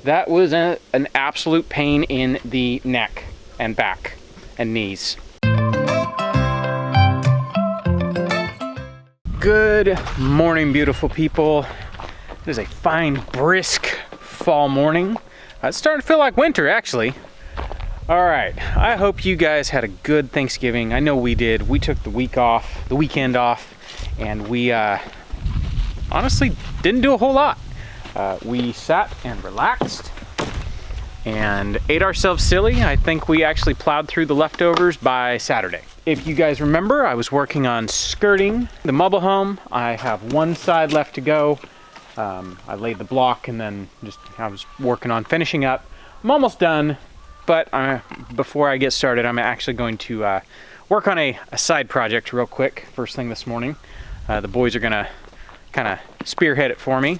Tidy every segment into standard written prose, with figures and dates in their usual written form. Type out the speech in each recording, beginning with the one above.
That was an absolute pain in the neck and back and knees. Good morning, beautiful people. It is a fine, brisk fall morning. It's starting to feel like winter, actually. All right, I hope you guys had a good Thanksgiving. I know we did. We took the weekend off, and we honestly didn't do a whole lot. We sat and relaxed and ate ourselves silly. I think we actually plowed through the leftovers by Saturday. If you guys remember, I was working on skirting the mobile home. I have one side left to go. I laid the block and then I was working on finishing up. I'm almost done, but before I get started, I'm actually going to work on a side project real quick first thing this morning. The boys are gonna kind of spearhead it for me.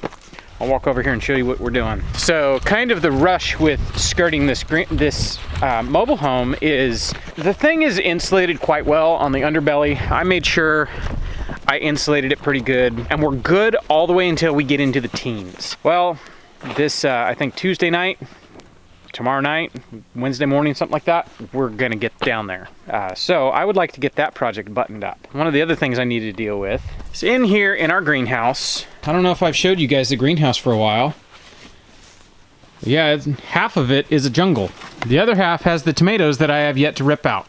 I'll walk over here and show you what we're doing. So kind of the rush with skirting this mobile home is, the thing is insulated quite well on the underbelly. I made sure I insulated it pretty good, and we're good all the way until we get into the teens. Well, this, I think Tuesday night, tomorrow night, Wednesday morning, something like that, we're gonna get down there. So I would like to get that project buttoned up. One of the other things I need to deal with is in here in our greenhouse. I don't know if I've showed you guys the greenhouse for a while. Yeah, half of it is a jungle. The other half has the tomatoes that I have yet to rip out.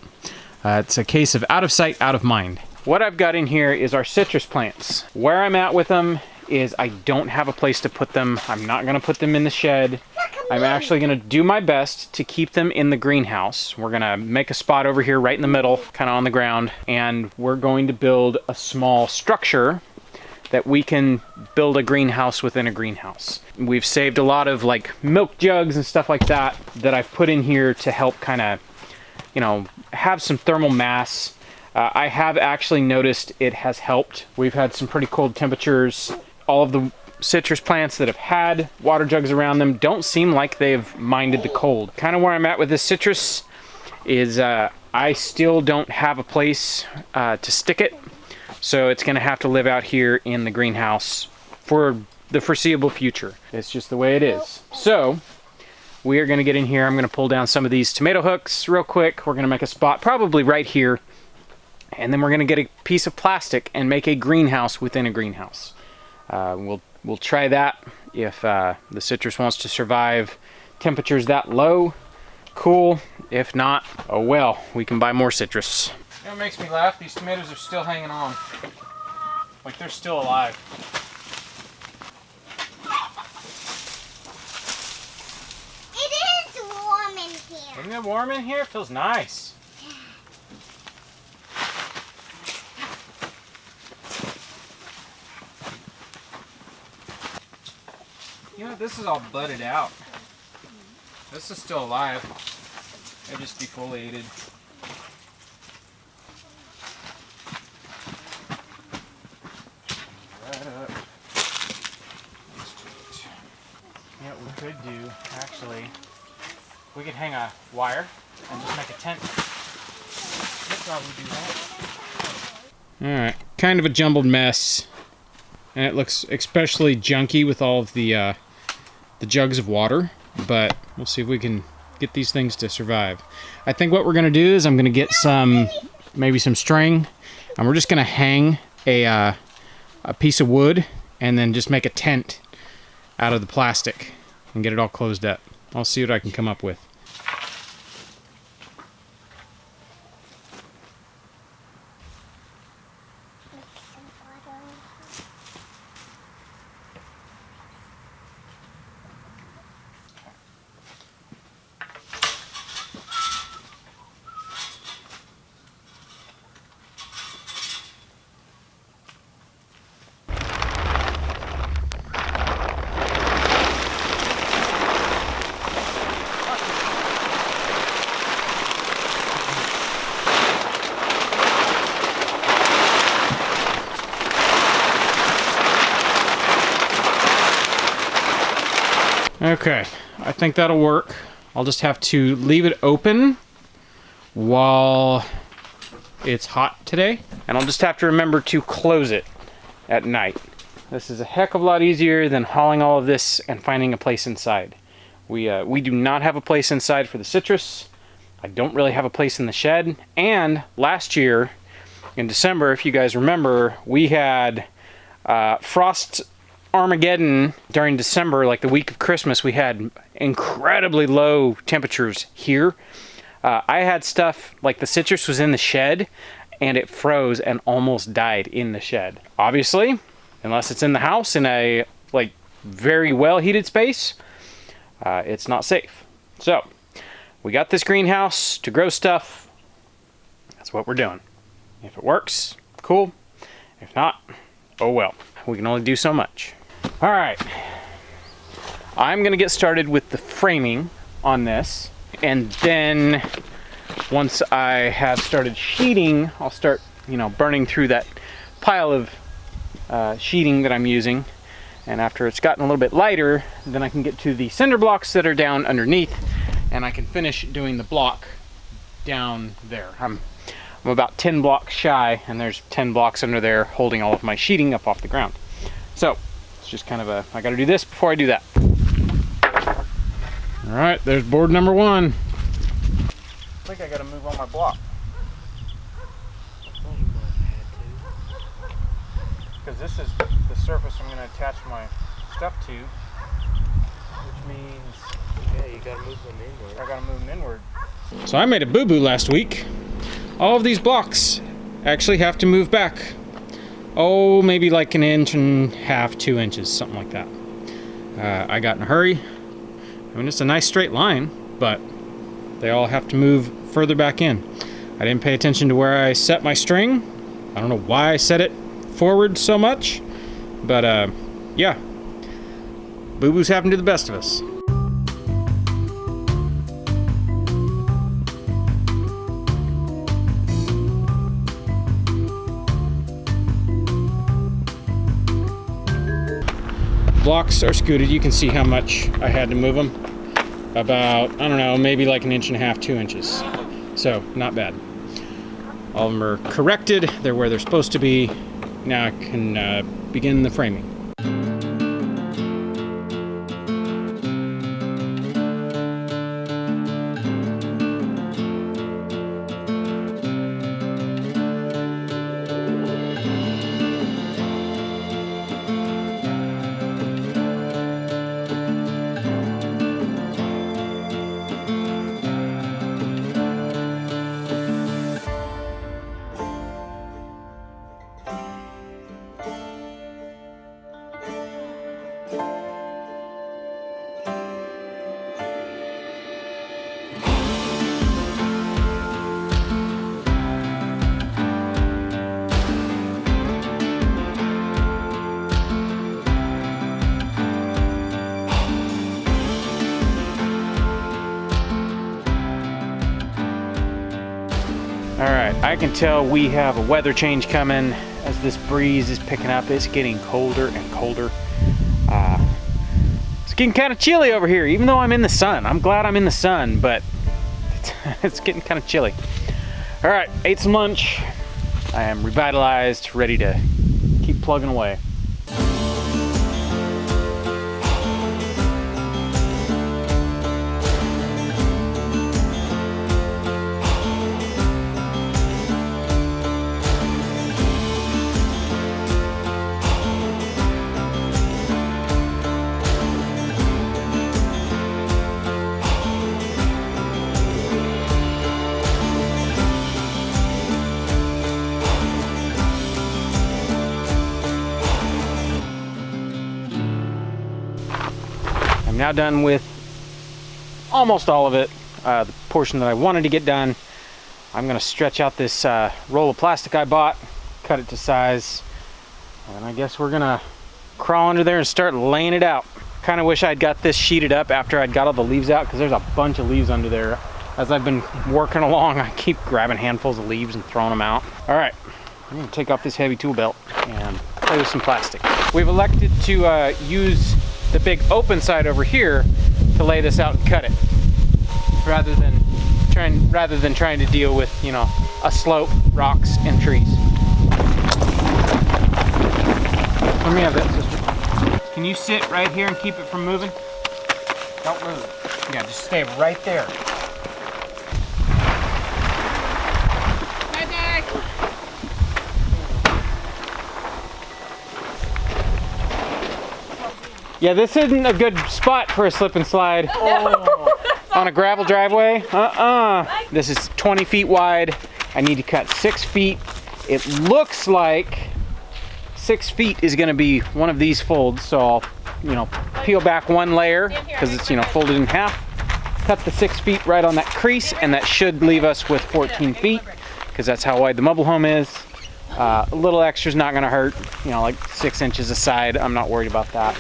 It's a case of out of sight, out of mind. What I've got in here is our citrus plants. Where I'm at with them is I don't have a place to put them. I'm not gonna put them in the shed. I'm actually gonna do my best to keep them in the greenhouse. We're gonna make a spot over here right in the middle, kind of on the ground, and we're going to build a small structure that we can build a greenhouse within a greenhouse. We've saved a lot of like milk jugs and stuff like that I've put in here to help kind of, have some thermal mass. I have actually noticed it has helped. We've had some pretty cold temperatures. All of the citrus plants that have had water jugs around them don't seem like they've minded the cold. Kind of where I'm at with this citrus is I still don't have a place to stick it. So it's gonna have to live out here in the greenhouse for the foreseeable future. It's just the way it is. So we are gonna get in here. I'm gonna pull down some of these tomato hooks real quick. We're gonna make a spot probably right here. And then we're gonna get a piece of plastic and make a greenhouse within a greenhouse. We'll try that if the citrus wants to survive temperatures that low. Cool. If not, oh well, we can buy more citrus. You know what makes me laugh? These tomatoes are still hanging on. Like they're still alive. It is warm in here. Isn't it warm in here? It feels nice. You know, this is all budded out. This is still alive. It just defoliated. Right up. Let's do it. You know what we could do, actually, we could hang a wire and just make a tent. That's how we do that. Alright, kind of a jumbled mess. And it looks especially junky with all of the jugs of water, but we'll see if we can get these things to survive. I think what we're gonna do is I'm gonna get maybe some string, and we're just gonna hang a piece of wood and then just make a tent out of the plastic and get it all closed up. I'll see what I can come up with. Okay, I think that'll work. I'll just have to leave it open while it's hot today, and I'll just have to remember to close it at night. This is a heck of a lot easier than hauling all of this and finding a place inside. We do not have a place inside for the citrus. I don't really have a place in the shed. And last year in December, if you guys remember, we had frost Armageddon during December, like the week of Christmas. We had incredibly low temperatures here. I had stuff like the citrus was in the shed and it froze and almost died in the shed. Obviously, unless it's in the house in a like very well heated space, it's not safe. So we got this greenhouse to grow stuff. That's what we're doing. If it works, cool. If not, oh well. We can only do so much. All right. I'm gonna get started with the framing on this, and then once I have started sheeting, I'll start, burning through that pile of sheeting that I'm using. And after it's gotten a little bit lighter, then I can get to the cinder blocks that are down underneath, and I can finish doing the block down there. I'm about 10 blocks shy, and there's 10 blocks under there holding all of my sheeting up off the ground. So it's just kind of I gotta do this before I do that. All right, there's board number 1. I think I gotta move on my block. Because this is the surface I'm gonna attach my stuff to, which means, yeah, you gotta move them inward. I gotta move them inward. So I made a boo-boo last week. All of these blocks actually have to move back. Oh, maybe like 1.5 inches, 2 inches, something like that. I got in a hurry. I mean, it's a nice straight line, but they all have to move further back in. I didn't pay attention to where I set my string. I don't know why I set it forward so much, but yeah, boo-boos happen to the best of us. Blocks are scooted. You can see how much I had to move them. About, I don't know, maybe like 1.5 inches, 2 inches. So not bad. All of them are corrected. They're where they're supposed to be. Now I can begin the framing. Alright, I can tell we have a weather change coming as this breeze is picking up. It's getting colder and colder. It's getting kind of chilly over here, even though I'm in the sun. I'm glad I'm in the sun, but it's getting kind of chilly. Alright, ate some lunch. I am revitalized, ready to keep plugging away. I'm now done with almost all of it, the portion that I wanted to get done. I'm gonna stretch out this roll of plastic I bought, cut it to size, and I guess we're gonna crawl under there and start laying it out. Kind of wish I'd got this sheeted up after I'd got all the leaves out, because there's a bunch of leaves under there. As I've been working along, I keep grabbing handfuls of leaves and throwing them out. All right, I'm gonna take off this heavy tool belt and play with some plastic. We've elected to use the big open side over here to lay this out and cut it, rather than trying to deal with, you know, a slope, rocks, and trees. Let me have that, sister. Can you sit right here and keep it from moving? Don't move. Yeah, just stay right there. Yeah, this isn't a good spot for a slip and slide. Oh. On a gravel driveway. This is 20 feet wide. I need to cut 6 feet. It looks like 6 feet is gonna be one of these folds. So I'll, peel back one layer because it's, folded in half. Cut the 6 feet right on that crease, and that should leave us with 14 feet because that's how wide the mobile home is. A little extra's not gonna hurt, like 6 inches aside. I'm not worried about that.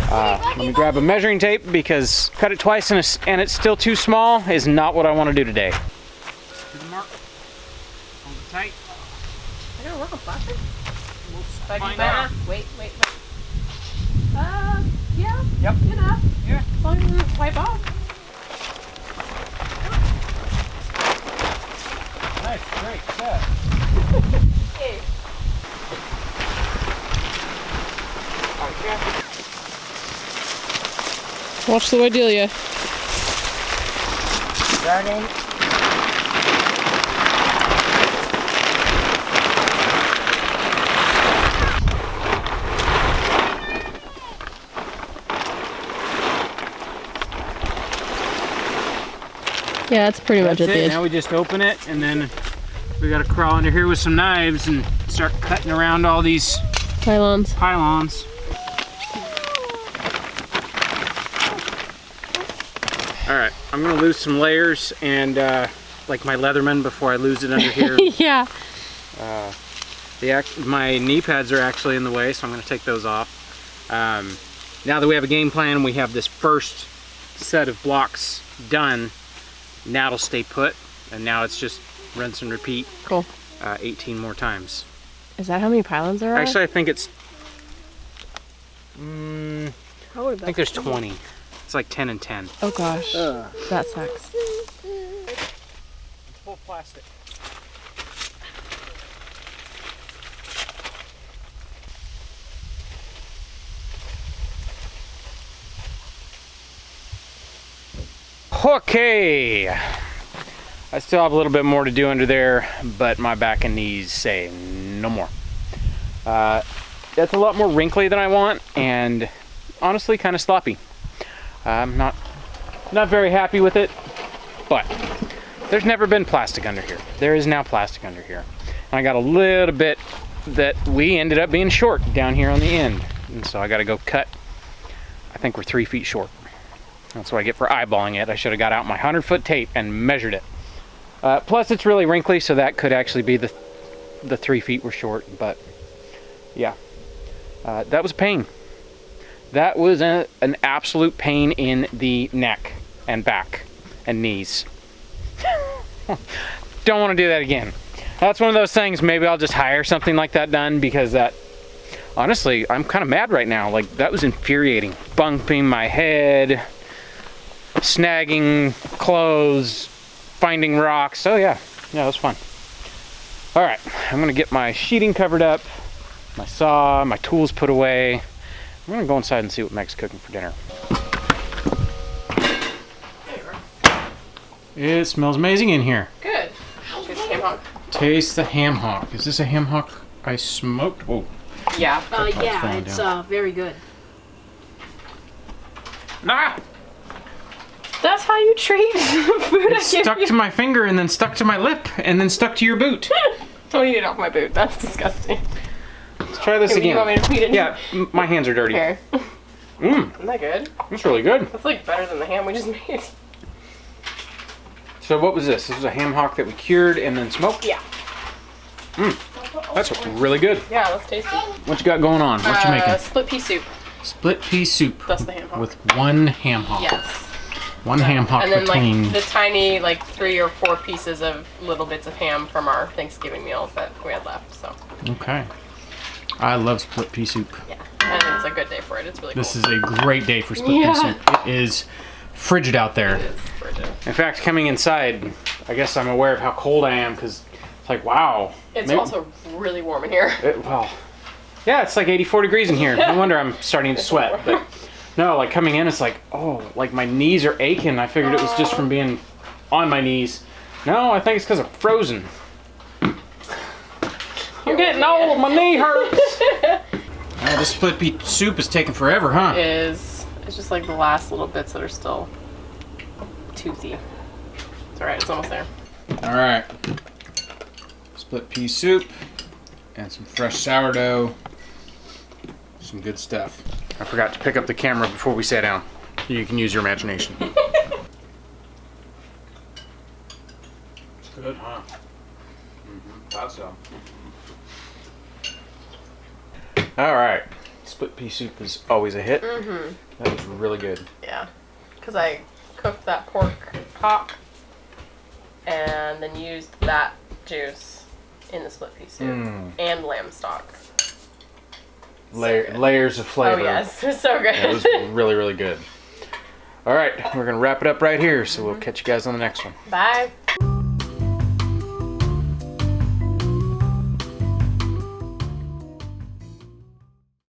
Let me grab a measuring tape because cut it twice and it's still too small is not what I want to do today. To the mark. Hold it tight. I gotta work on plastic? Find out. Wait. Yeah. Yep. Enough. Yeah. As long as it's wipe off. Nice, great, set. Hey. Watch the Widelia. Starting. Yeah, that's pretty much at the edge. Now we just open it, and then we gotta crawl under here with some knives and start cutting around all these Pylons. All right, I'm gonna lose some layers and like my Leatherman before I lose it under here. Yeah. My knee pads are actually in the way, so I'm gonna take those off. Now that we have a game plan, we have this first set of blocks done. Now it'll stay put, and now it's just rinse and repeat. Cool. 18 more times. Is that how many pylons there are? Actually, I think it's. I think there's 20. It's like 10 and 10. Oh gosh, that sucks. It's full of plastic. Okay. I still have a little bit more to do under there, but my back and knees say no more. That's a lot more wrinkly than I want, and honestly kind of sloppy. I'm not very happy with it, but there's never been plastic under here. There is now plastic under here. And I got a little bit that we ended up being short down here on the end. And so I got to go cut. I think we're 3 feet short. That's what I get for eyeballing it. I should have got out my 100-foot tape and measured it. Plus it's really wrinkly, so that could actually be the 3 feet we're short, but yeah. That was a pain. That was an absolute pain in the neck and back and knees. Don't want to do that again. That's one of those things, maybe I'll just hire something like that done, because that, honestly, I'm kind of mad right now. Like, that was infuriating. Bumping my head, snagging clothes, finding rocks. Oh yeah, it was fun. All right, I'm gonna get my sheeting covered up, my saw, my tools put away. I'm gonna go inside and see what Meg's cooking for dinner. It smells amazing in here. Good. Taste ham hock. Taste the ham hock. Is this a ham hock I smoked? Whoa. Yeah. Yeah, it's very good. Ah! That's how you treat food. It stuck to my finger and then stuck to my lip and then stuck to your boot. Don't eat it off my boot. That's disgusting. Let's try this again. You want me to eat it? Yeah, my hands are dirty. Here. Isn't that good? That's really good. That's like better than the ham we just made. So what was this? This was a ham hock that we cured and then smoked? Yeah. That's really good. Yeah, that's tasty. What you got going on? What you making? Split pea soup. Split pea soup. That's the ham hock. With one ham hock. Yes. One ham hock and then between. like the tiny 3 or 4 pieces of little bits of ham from our Thanksgiving meals that we had left. So. Okay. I love split pea soup. Yeah, and it's a good day for it. It's really cool. This is a great day for split pea soup. It is frigid out there. It is frigid. In fact, coming inside, I guess I'm aware of how cold I am, because it's like, wow. It's also really warm in here. Yeah, it's like 84 degrees in here. No wonder I'm starting to sweat. But No, like coming in, it's like, oh, like my knees are aching. I figured it was just from being on my knees. No, I think it's because I'm frozen. I'm getting old. My knee hurts. This split pea soup is taking forever, huh? It's just like the last little bits that are still toothy. It's alright, it's almost there. All right. Split pea soup and some fresh sourdough. Some good stuff. I forgot to pick up the camera before we sat down. You can use your imagination. It's good, huh? Thought so. All right. Split pea soup is always a hit. That was really good. Yeah, because I cooked that pork hock and then used that juice in the split pea soup and lamb stock. Layers of flavor. Oh yes, it was so good. It was really, really good. All right, we're gonna wrap it up right here, so we'll catch you guys on the next one. Bye.